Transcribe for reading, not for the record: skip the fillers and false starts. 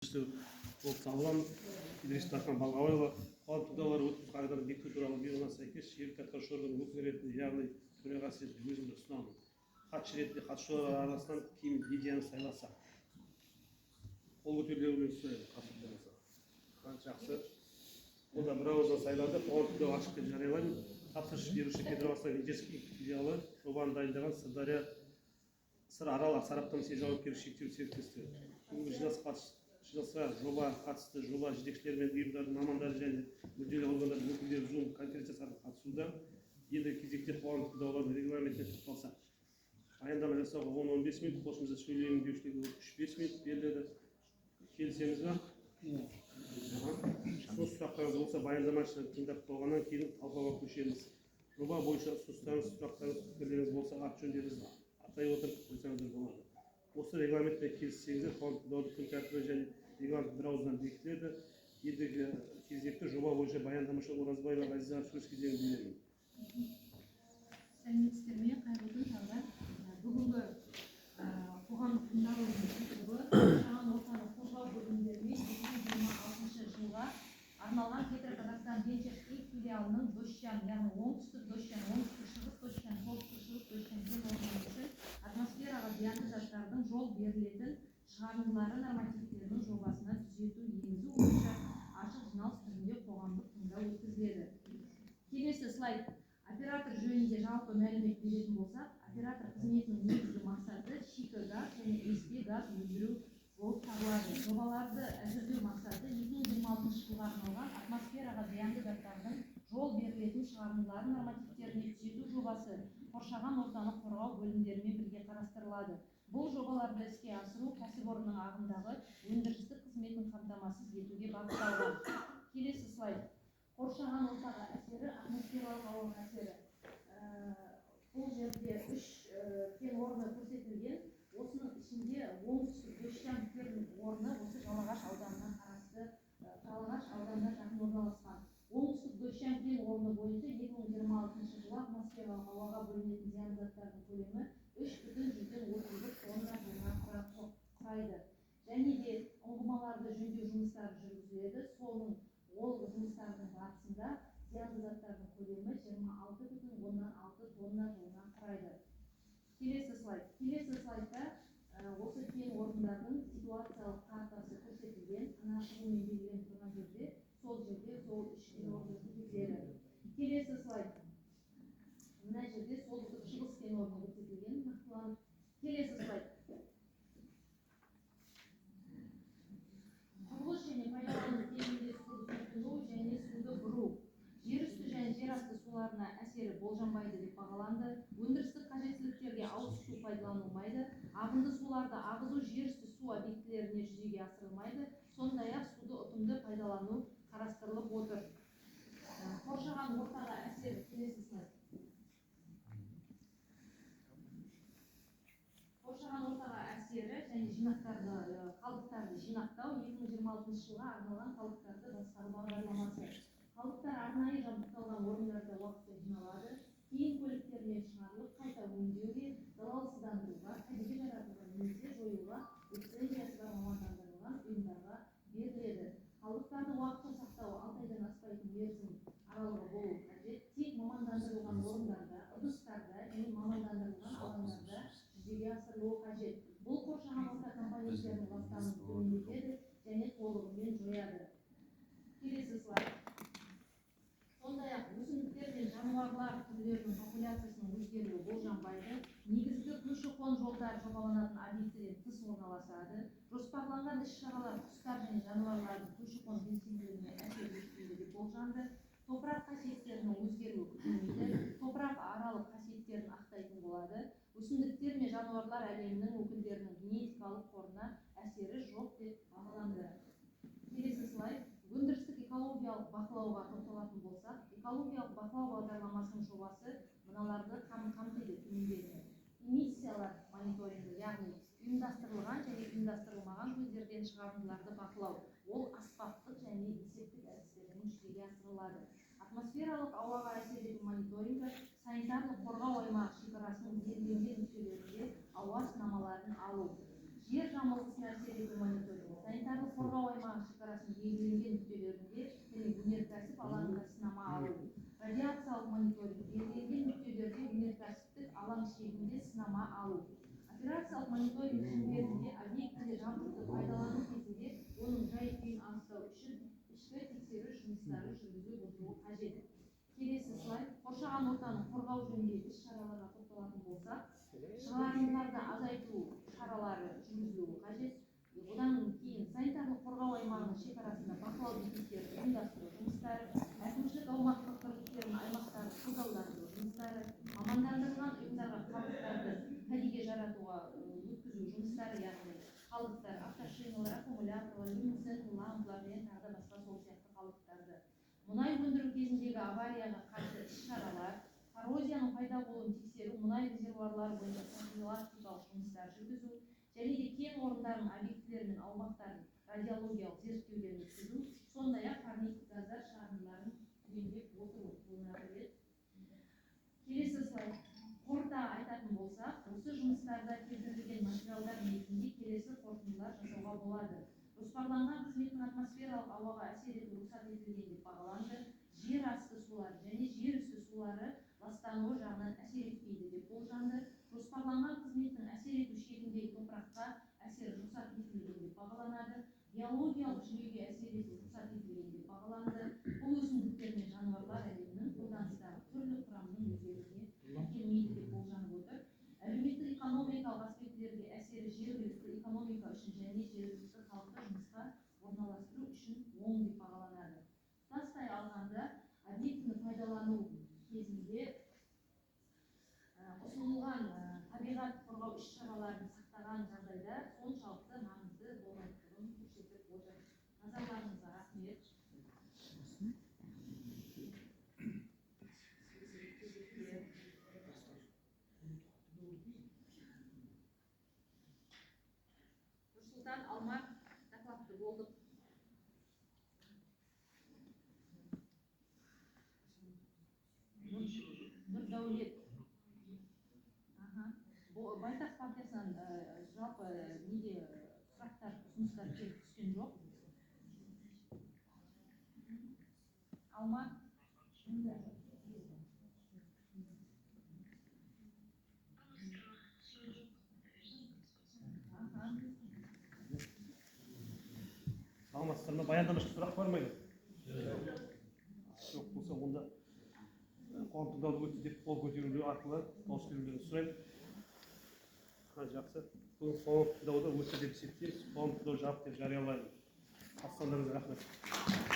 болып табылған Идрис Дархан Балғабайұлы қауіпті даулар өткізу қағидаларын бекіту туралы бұйрығына сәйкес жергілікті атқарушы органның өкілі ретінде, яғни төрағасы ретінде өзімді ұсынамын. Хатшы ретінде қатысушылар арасынан ким Лидияны сайласа. Қол көтерулеріңізді сұраймын, қатысушыларыңызға. Жақсы. Ол да бір ауыздан сайланды. Қауіпті дау ашық деп жариялаймын. Тапсырыс беруші Петровская Ижевский филиалы жобаны дайындаған Сырдария Сырарал сараптама жауапкершілігі шектеулі серіктестігі. Бүгінгі жиналысқа жоба қатысты, жоба жетекшілері мен ұйымдардың мамандары және мүдделі органдардың өкілдері Zoom конференциясына қатысуда. Енді кезекте қоғамдық даулардың регламентіне тоқталсақ. Баяндама жасауға 10-15 минут, қосымша сөйлеймін деушілерге 3-5 минут беріледі. Келісеміз бе? Ұсыныс сұрақтарыңыз болса, баяндамашыны тыңдап болғаннан кейін талқылауға көшеміз. Жоба бойынша ұсыныстарыңыз, сұрақтарыңыз, пікірлеріңіз болса, аты-жөндеріңізді атай отырып қойсаңыздар болады. Осы регламентпен келіссеңіздер, қоғамдық дауды күн тәртібі және регламент бір ауыздан бекітіледі. Ендігі кезекті жоба бойынша баяндамашы Оразбаева Ғазизаға сөз кезегін беремін. Сәлеметсіздер ме, қайырлы күн тағы. Бүгінгі қоғамдық тыңдаудың тақырыбы қоршаған ортаны қорғау бөлімдерімен 2026 жылға арналған Петроказахстан Венчурс филиалының Дощан, яғни оңтүстік Дощан, оңтүстік шығыс Дощан, солтүстік шығыс Дощан кен орны үшін атмосфераға зиянды заттардың жол берілетін шығарындылары нормативтерінің жобасына түзету енгізу бойынша ашық жиналыс түрінде қоғамдық тыңдау өткізіледі. Келесі слайд. Оператор жөнінде жалпы мәлімет беретін болсақ, оператор қызметінің негізгі мақсаты шикі газ және ілеспе газ өндіру болып табылады. Жобаларды әзірлеу мақсаты 2026 жылға арналған атмосфераға зиянды заттардың жол берілетін шығарындылары нормативтеріне түзету жобасы қоршаған ортаны қорғау бөлімдерімен бірге қарастырылады. Бұл жобаларды іске асыру кәсіпорынның ағымдағы өндірістік қызметін қамтамасыз етуге бағытталған. Келесі слайд. Қоршаған ортаға әсері, атмосфералық ауаға әсері. Бұл жерде 3 кен орны көрсетілген. Осының ішінде оңтүстік Дощан кен орны осы Жалағаш ауданына қарасты, Жалағаш ауданына жақын орналасқан. Оңтүстік Дощан кен орны бойынша 2026 жылы атмосфералық ауаға бөлінетін зиянды заттардың көлемі 3,30 тонна жылына құрайды. Және де ұңғымаларды жөндеу жұмыстары жүргізіледі. Соның ол жұмыстардың барысында зиянды заттардың көлемі 26,6 тонна жылына құрайды. Келесі слайд. Келесі слайдта осы кен орындардың ситуациялық картасы көрсетілген. Ана шығумен белгіленіп тұрған жерде, сол 3 кен орны көрсетіледі. Келесі слайд. Мына жерде солтүстік шығыс кен орны көрсетілген. Келесі слайд. Құрылыс және пайдалану кезінде суды тұтыну және суды бұру, жер үсті және жер асты суларына әсері болжанбайды деп бағаланды. Өндірістік қажеттіліктерге ауыз су пайдаланылмайды. Ағынды суларды ағызу жер үсті су объектілеріне жүзеге асырылмайды. Сондай-ақ суды ұтымды пайдалану қарастырылып отыр. Қоршаған ортаға әсері келесі слайд. Қоршаған ортаға әсері және қалдықтарды жинақтау 2026 жылға арналған қалдықтарды басқару бағдарламасы. Қалдықтар арнайы жабдықталған орындарда уақытша жиналады. Кейін көліктермен шығарылып, қайта өңдеуге, залалсыздандыруға, кәдеге жаратуға немесе жоюға лицензиясы бар мамандандырылған ұйымдарға беріледі. Қалдықтарды уақытша сақтау 6 айдан аспайтын мерзім аралығы болуы қажет. Тек мамандандырылған орындарда, ыдыстарда және мамандандырылған алаңдарда жүзеге асырылуы қажет. Бұл қоршаған орта компоненттерінің ластануын төмендетеді және толығымен жояды. Келесі слайд. Сондай-ақ өсімдіктер мен жануарлар түрлерінің популяциясының өзгеруі болжанбайды. Негізгі көші-қон жолдары жобаланатын объектіден тыс орналасады. Жоспарланған іс-шаралар құстар және жануарлардың көші-қон белсенділігіне әсер етпейді деп болжанды. Топырақ қасиеттерінің өзгеруі күтілмейді. Топырақ аралық қасиеттерін ақтайтын болады. Өсімдіктер мен жануарлар әлемінің өкілдерінің генетикалық қорына әсері жоқ деп бағаланды. Келесі слайд. Өндірістік экологиялық бақылауға тоқталатын болсақ, экологиялық бақылау бағдарламасының жобасы мыналарды қамтиды төмендегідей. Эмиссиялар мониторингі, яғни ұйымдастырылған және ұйымдастырылмаған көздерден шығарындыларды бақылау. Ол аспаптық және есептік әдістермен жүзеге асырылады. Атмосфералық ауаға әсер ету мониторингі, санитарлық қорғау аймағы шекарасының белгіленген нүктелерінде ауа сынамаларын алу. Жер жамылғысына әсер ету мониторингі, санитарлық қорғау аймағы шекарасының белгіленген нүктелерінде және өнеркәсіп алаңында сынама алу. Радиациялық мониторинг белгіленген нүктелерде өнеркәсіптік алаң шегінде сынама алу. Операциялық мониторинг шеңберінде объектіде жабдықты пайдалану кезінде оның жай-күйін анықтау үшін ішкі тексеру жұмыстары жүргізіліп отыруы қажет. Келесі слайд. Қоршаған ортаны қорғау жөніндегі іс-шараларға тоқталатын болсақ, шығарындыларды азайту шаралары жүргізілуі қажет. Одан кейін санитарлық қорғау аймағының шекарасында бақылау бекеттерін ұйымдастыру жұмыстары, әкімшілік аумақтық бірліктердің аймақтарын көгалдандыру жұмыстары, мамандандырылған ұйымдарға қалдықтарды кәдеге жаратуға өткізу жұмыстары, яғни қалдықтар, автошиналар, аккумуляторлар, люминесцентный лампылар және тағы да басқа сол сияқты қалдықтарды. Мұнай өндіру кезіндегі аварияға қарсы іс-шаралар, коррозияның пайда болуын тексеру, мұнай резервуарлары бойынша профилактикалық жұмыстар жүргізу, және де кен орындарының объектілері мен аумақтарын радиологиялық зерттеуден өткізу, сондай-ақ парниктік газдар шығарындыларын үнемдеп отыру болуы. Келесі слайд. Қорыта айтатын болсақ, осы жұмыстарда келтірілген материалдар негізінде келесі қорытындылар жасауға болады. Жоспарланған қызметтің атмосфералық ауаға әсер ету рұқсат етілген деп бағаланды. Жер асты сулары және жер үсті сулары ластануы жағынан әсер етпейді деп болжанды. Жоспарланған қызметтің әсер ету шегіндегі топыраққа әсер рұқсат етілген деп бағаланады. Биологиялық жүйеге әсер ету рұқсат етілген деп бағаланды. Бұл өсімдіктер мен жануарлар әлемінің қолданыстағы түрлі құрамының өзгеруіне әкелмейді деп болжанып отыр. Әлеуметтік экономикалық аспектілерге әсері жергілікті экономика үшін және жергілікті халықты жұмысқа орналастыру үшін оң деп бағаланады. Тұтастай алғанда, объектіні пайдалану кезінде ұсынылған табиғат қорғау іс-шараларын сақтаған жағдайда соншалықты маңызды болмайтындығын көрсетіп отыр. Назарларыңызға рахмет. Нұрсұлтан Алмар докладты болдық. Нұрдәулет. Байтақ партиясынан жалпы неге сұрақтар, ұсыныстар келіп түскен жоқ. Алмар. Саламатсыздар ма? Баяндамашқа сұрақ бар ма? Жоқ болса, онда қорытындылар өтті деп қол көтерулер арқылы дауыс берулерді сұраймын. Жақсы. Бұл қорытындылар өтті деп есептейміз. Қорытындылар жабық деп жариялаймын. Қатысқандарыңызға рахмет.